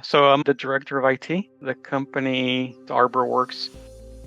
So I'm the director of IT, the company, ArborWorks.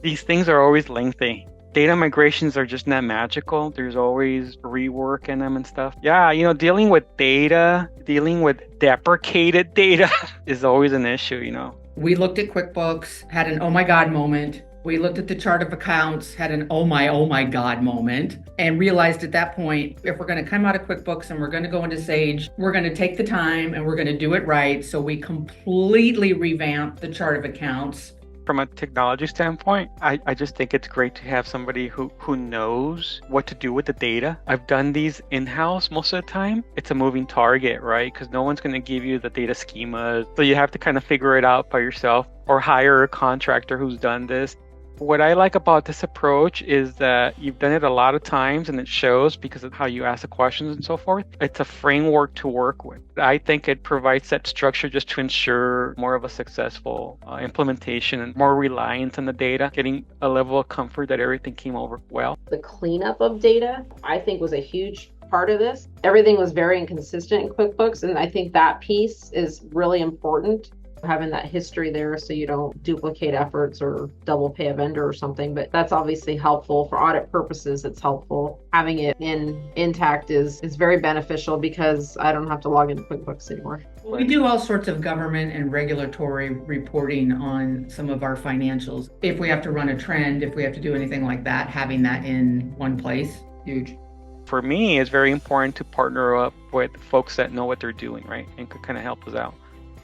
These things are always lengthy. Data migrations are just not magical. There's always rework in them and stuff. Yeah, dealing with data, dealing with deprecated data is always an issue. We looked at QuickBooks, had an oh my God moment. We looked at the chart of accounts, had an oh my God moment, and realized at that point, if we're going to come out of QuickBooks and we're going to go into Sage, we're going to take the time and we're going to do it right. So we completely revamped the chart of accounts. From a technology standpoint, I just think it's great to have somebody who knows what to do with the data. I've done these in-house most of the time. It's a moving target, right? Because no one's going to give you the data schema. So you have to kind of figure it out by yourself or hire a contractor who's done this. What I like about this approach is that you've done it a lot of times and it shows because of how you ask the questions and so forth. It's a framework to work with. I think it provides that structure just to ensure more of a successful implementation and more reliance on the data, getting a level of comfort that everything came over well. The cleanup of data, I think, was a huge part of this. Everything was very inconsistent in QuickBooks, and I think that piece is really important. Having that history there so you don't duplicate efforts or double pay a vendor or something, but that's obviously helpful for audit purposes. It's helpful. Having it in Intacct is very beneficial because I don't have to log into QuickBooks anymore. We do all sorts of government and regulatory reporting on some of our financials. If we have to run a trend, if we have to do anything like that, having that in one place, huge. For me, it's very important to partner up with folks that know what they're doing, right? And could kind of help us out.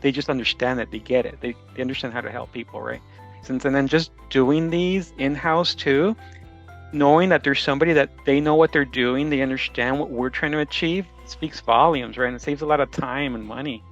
They just understand it. They get it. They understand how to help people, right? And then just doing these in-house too, knowing that there's somebody that they know what they're doing, they understand what we're trying to achieve, speaks volumes, right? And it saves a lot of time and money.